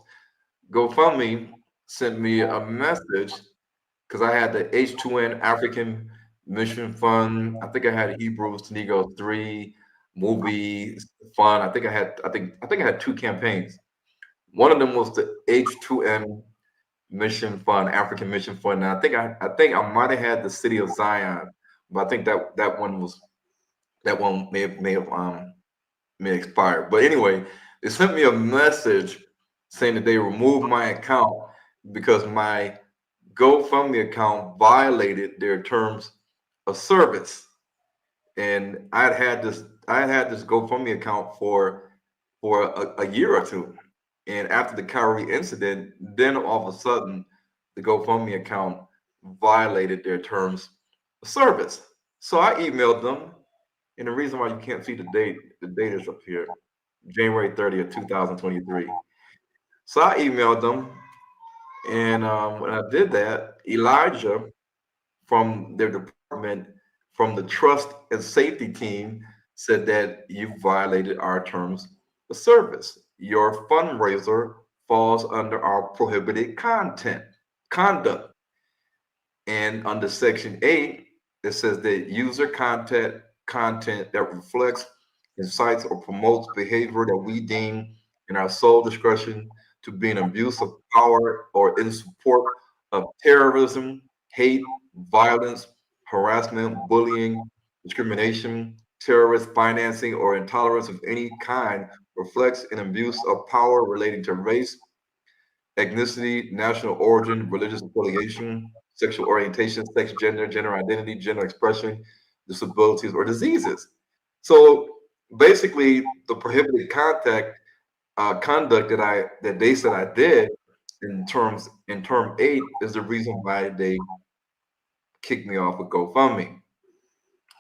[SPEAKER 3] GoFundMe sent me a message because I had the H2N African Mission Fund. I think I had Hebrews to Negro 3 movie fund. I think I had two campaigns. One of them was the H2N Mission Fund, African Mission Fund. And I think I might have had the City of Zion, but I think that one may expire. But anyway, they sent me a message saying that they removed my account because my GoFundMe account violated their terms of service. And I had this GoFundMe account for a year or two. And after the Kyrie incident, then all of a sudden, the GoFundMe account violated their terms of service. So I emailed them, and the reason why you can't see the date is up here, January 30th, 2023. So I emailed them, and when I did that, Elijah from their department, from the trust and safety team, said that you violated our terms of service. Your fundraiser falls under our prohibited conduct. And under Section 8, it says that user content that reflects, incites, or promotes behavior that we deem in our sole discretion to be an abuse of power or in support of terrorism, hate, violence, harassment, bullying, discrimination, terrorist financing, or intolerance of any kind reflects an abuse of power relating to race, ethnicity, national origin, religious affiliation, sexual orientation, sex, gender identity, gender expression, disabilities, or diseases. So basically, the prohibited conduct that they said I did in term 8 is the reason why they kicked me off with GoFundMe.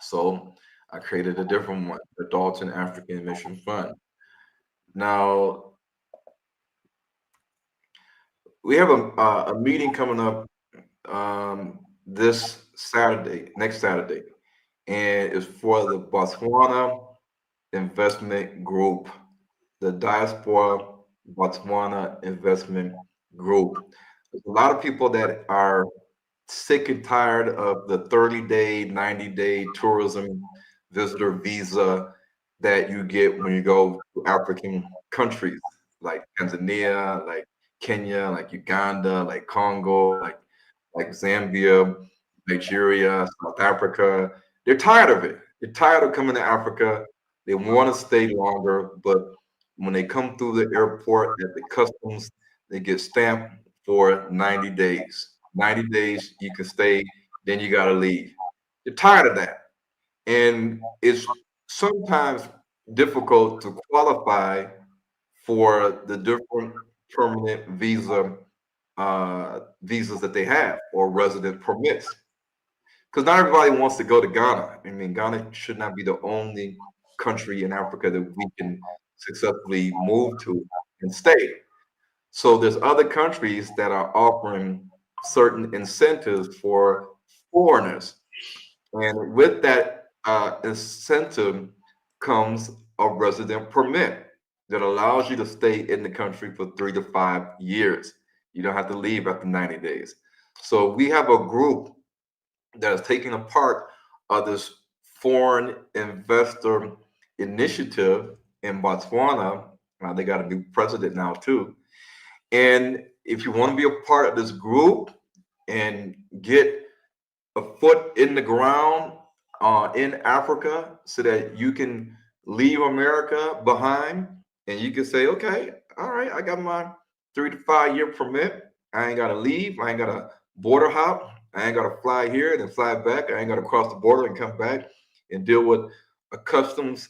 [SPEAKER 3] So I created a different one, the Dalton African Mission Fund. Now we have a meeting coming up this Saturday, next Saturday, and it's for the Botswana Investment Group, the Diaspora Botswana Investment Group. There's a lot of people that are sick and tired of the 30-day, 90-day tourism visitor visa that you get when you go to African countries like Tanzania, like Kenya, like Uganda, like Congo, like Zambia, Nigeria, South Africa. They're tired of it. They're tired of coming to Africa. They want to stay longer, but when they come through the airport at the customs, they get stamped for 90 days. 90 days you can stay, then you got to leave. They're tired of that. And it's sometimes difficult to qualify for the different permanent visas that they have, or resident permits. Because not everybody wants to go to Ghana. I mean, Ghana should not be the only country in Africa that we can successfully move to and stay. So there's other countries that are offering certain incentives for foreigners. And with that incentive comes a resident permit that allows you to stay in the country for 3 to 5 years. You don't have to leave after 90 days. So we have a group that is taking a part of this foreign investor initiative in Botswana. They got a new president now too. And if you want to be a part of this group and get a foot in the ground in Africa so that you can leave America behind and you can say, okay, all right, I got my 3 to 5 year permit. I ain't got to leave. I ain't got to border hop. I ain't got to fly here and then fly back. I ain't got to cross the border and come back and deal with a customs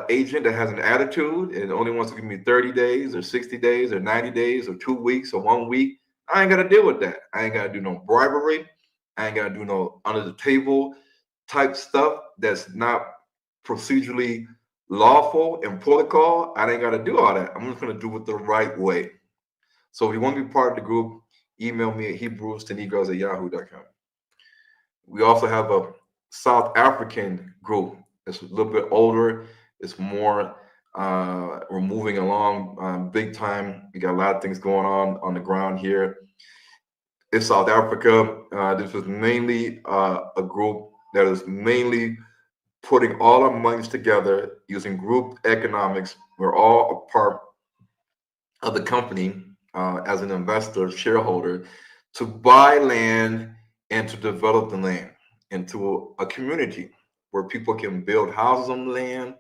[SPEAKER 3] agent that has an attitude and only wants to give me 30 days or 60 days or 90 days or 2 weeks or 1 week. I ain't got to deal with that. I ain't got to do no bribery. I ain't got to do no under the table type stuff that's not procedurally lawful and protocol. I ain't got to do all that. I'm just going to do it the right way. So if you want to be part of the group, email me at HebrewsToNegroes@YaHUaH.com. We also have a South African group. It's a little bit older. It's more, we're moving along big time. We got a lot of things going on the ground here in South Africa. This is mainly a group that is mainly putting all our monies together using group economics. We're all a part of the company as an investor, shareholder, to buy land and to develop the land into a community where people can build houses on the land.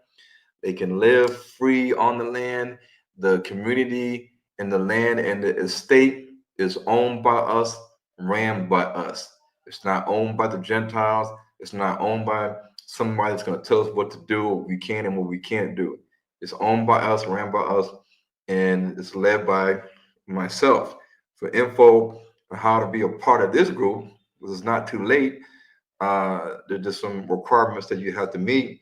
[SPEAKER 3] They can live free on the land. The community and the land and the estate is owned by us, ran by us. It's not owned by the Gentiles. It's not owned by somebody that's going to tell us what to do, what we can and what we can't do. It's owned by us, ran by us, and it's led by myself. For info on how to be a part of this group, because it's not too late, there's just some requirements that you have to meet,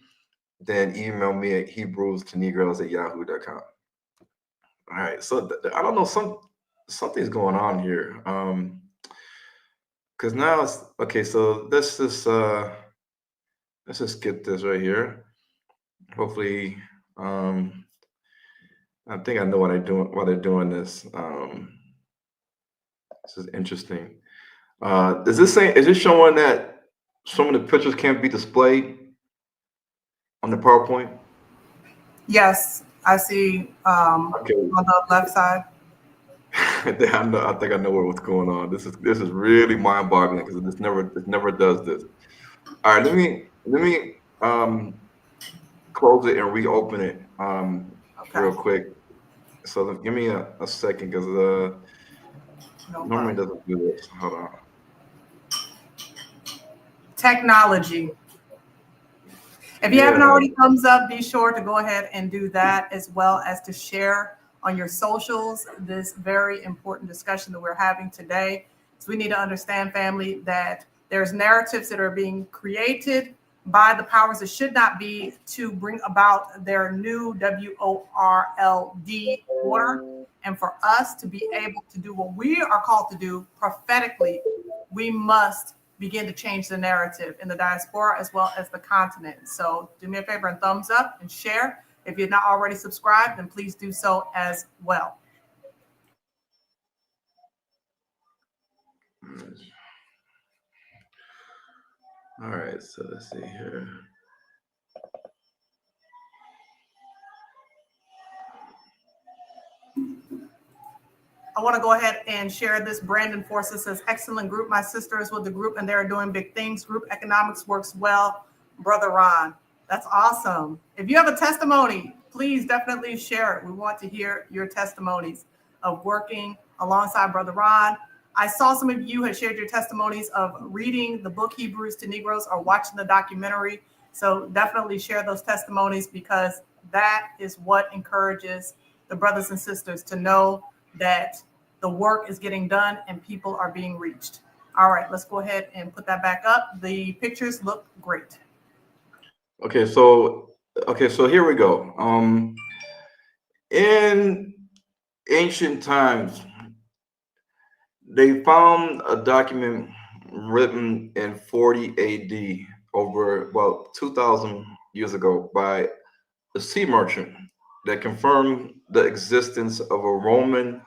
[SPEAKER 3] then email me at HebrewsToNegroes@YaHUaH.com. All right, so I don't know, something's going on here. Because now it's okay, so let's just get this right here. Hopefully, I think I know why they're doing this. This is interesting. Is this showing that some of the pictures can't be displayed on the PowerPoint?
[SPEAKER 2] Yes, I see
[SPEAKER 3] Okay.
[SPEAKER 2] on the left side.
[SPEAKER 3] I think I know what's going on. This is really mind-boggling because it never does this. All right, let me close it and reopen it
[SPEAKER 2] Okay,
[SPEAKER 3] real quick. So give me a second because
[SPEAKER 2] no
[SPEAKER 3] normally
[SPEAKER 2] problem.
[SPEAKER 3] doesn't do this. Hold on.
[SPEAKER 2] Technology. If you haven't
[SPEAKER 3] Yeah.
[SPEAKER 2] already thumbs up, be sure to go ahead and do that, as well as to share on your socials this very important discussion that we're having today. So we need to understand, family, that there's narratives that are being created by the powers that should not be to bring about their new WORLD order. And for us to be able to do what we are called to do prophetically, we must begin to change the narrative in the diaspora as well as the continent. So do me a favor and thumbs up and share. If you're not already subscribed, then please do so as well.
[SPEAKER 3] All right, so let's see here.
[SPEAKER 2] I want to go ahead and share this. Brandon Forces says, excellent group. My sister is with the group and they're doing big things. Group economics works well. Brother Ron, that's awesome. If you have a testimony, please definitely share it. We want to hear your testimonies of working alongside Brother Ron. I saw some of you had shared your testimonies of reading the book Hebrews to Negroes or watching the documentary. So definitely share those testimonies, because that is what encourages the brothers and sisters to know that the work is getting done and people are being reached. All right, let's go ahead and put that back up. The pictures look great.
[SPEAKER 3] Okay, so here we go. In ancient times, they found a document written in 40 AD, over 2,000 years ago, by a sea merchant that confirmed the existence of a Roman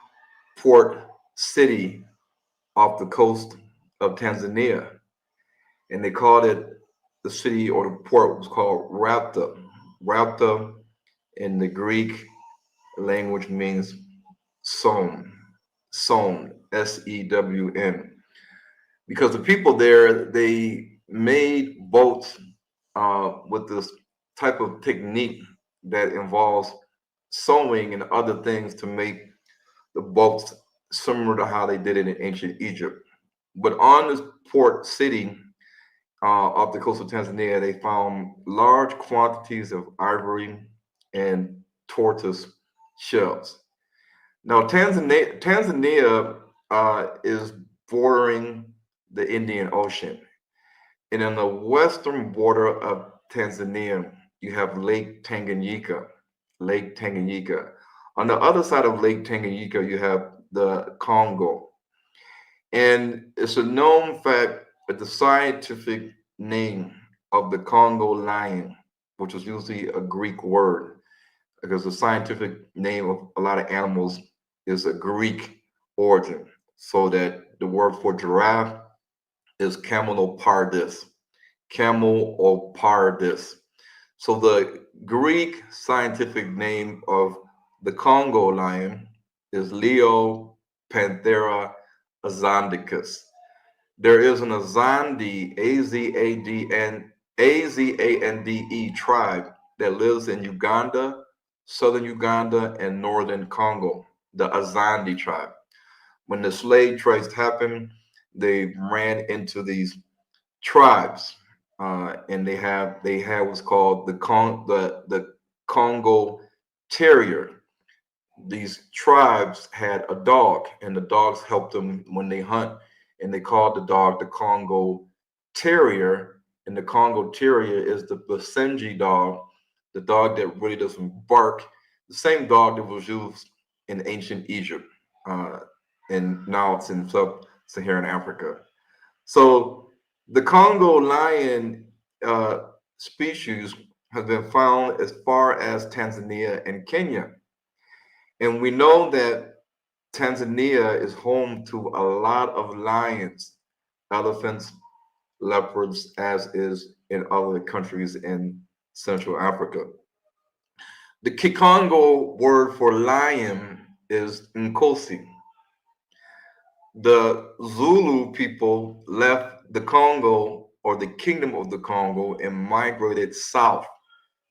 [SPEAKER 3] port city off the coast of Tanzania. And they called it, the city or the port was called Rapta. Rapta in the Greek language means sown, Sewn, because the people there, they made boats with this type of technique that involves sewing and other things to make the boats similar to how they did it in ancient Egypt. But on this port city off the coast of Tanzania, they found large quantities of ivory and tortoise shells. Now, Tanzania is bordering the Indian Ocean. And on the western border of Tanzania, you have Lake Tanganyika. Lake Tanganyika. On the other side of Lake Tanganyika, you have the Congo. And it's a known fact that the scientific name of the Congo lion, which is usually a Greek word, because the scientific name of a lot of animals is a Greek origin. So that the word for giraffe is camelopardus. Camelopardus. So the Greek scientific name of the Congo lion is Leopanthera azandicus. There is an Azandi, Azande tribe that lives in Uganda, southern Uganda, and northern Congo, the Azandi tribe. When the slave trades happened, they ran into these tribes, and they have what's called the Congo Terrier. These tribes had a dog, and the dogs helped them when they hunt, and they called the dog the Congo Terrier. And the Congo Terrier is the Basenji dog, the dog that really doesn't bark, the same dog that was used in ancient Egypt, and now it's in sub-Saharan Africa. So the Congo lion species has been found as far as Tanzania and Kenya. And we know that Tanzania is home to a lot of lions, elephants, leopards, as is in other countries in Central Africa. The Kikongo word for lion is Nkosi. The Zulu people left the Congo or the Kingdom of the Congo and migrated south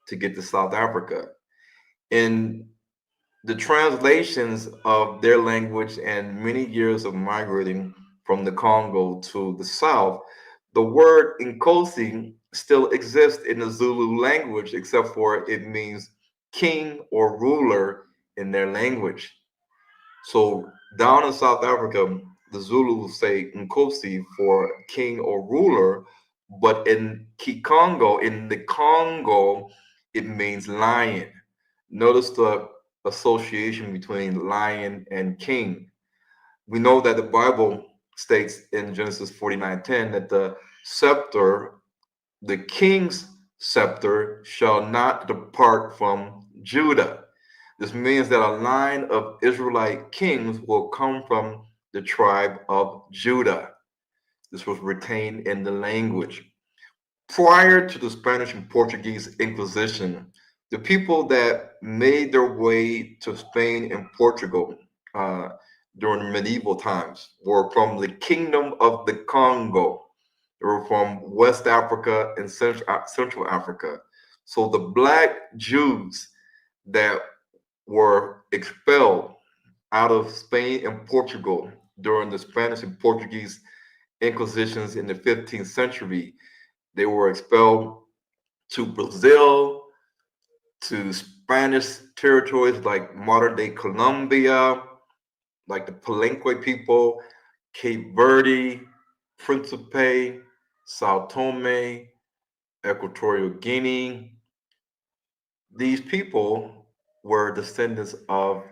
[SPEAKER 3] to get to South Africa. In the translations of their language and many years of migrating from the Congo to the south, the word Nkosi still exists in the Zulu language, except for it means king or ruler in their language. So down in South Africa, the Zulus say Nkosi for king or ruler, but in Kikongo, in the Congo, it means lion. Notice the association between lion and king. We know that the Bible states in Genesis 49:10 that the scepter, the king's scepter, shall not depart from Judah. This means that a line of Israelite kings will come from the tribe of Judah. This was retained in the language. Prior to the Spanish and Portuguese Inquisition, the people that made their way to Spain and Portugal during medieval times were from the Kingdom of the Congo. They were from West Africa and Central Africa. So the Black Jews that were expelled out of Spain and Portugal during the Spanish and Portuguese Inquisitions in the 15th century, they were expelled to Brazil, to Spanish territories like modern day Colombia, like the Palenque people, Cape Verde, Principe, Sao Tome, Equatorial Guinea. These people were descendants of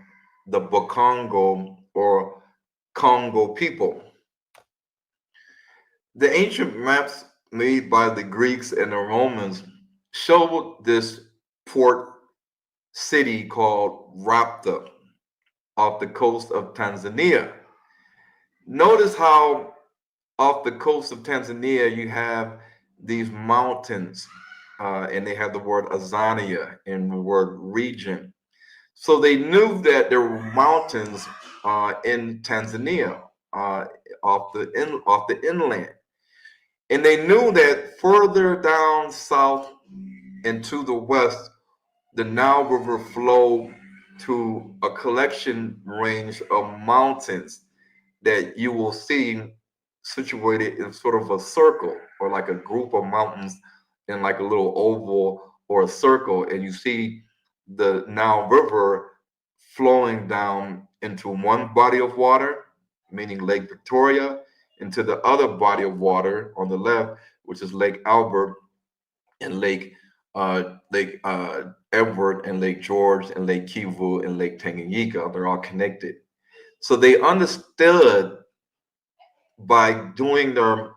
[SPEAKER 3] the Bakongo or Congo people. The ancient maps made by the Greeks and the Romans showed this port city called Rapta off the coast of Tanzania. Notice how off the coast of Tanzania you have these mountains, and they have the word Azania and the word region. So they knew that there were mountains in Tanzania off the inland. And they knew that further down south and to the west, the Nile River flowed to a collection range of mountains that you will see situated in sort of a circle or like a group of mountains in like a little oval or a circle. And you see the Nile River flowing down into one body of water, meaning Lake Victoria, into the other body of water on the left, which is Lake Albert and Lake Edward and Lake George and Lake Kivu and Lake Tanganyika. They're all connected. So they understood by doing their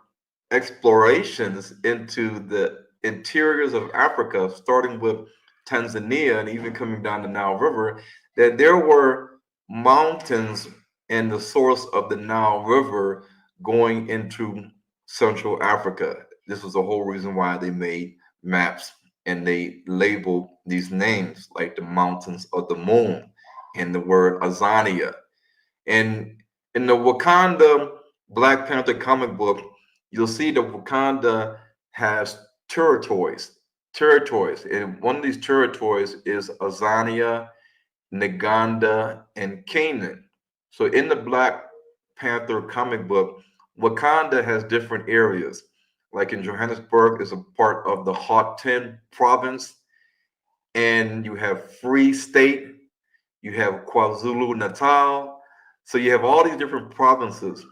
[SPEAKER 3] explorations into the interiors of Africa, starting with Tanzania and even coming down the Nile River, that there were mountains and the source of the Nile River going into Central Africa. This was the whole reason why they made maps and they labeled these names like the mountains of the moon and the word Azania. And in the Wakanda Black Panther comic book, you'll see that Wakanda has territories. And one of these territories is Azania, Naganda, and Canaan. So in the Black Panther comic book, Wakanda has different areas. Like in Johannesburg is a part of the Gauteng province, and you have Free State, you have KwaZulu Natal. So you have all these different provinces.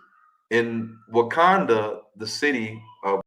[SPEAKER 3] In Wakanda, the city of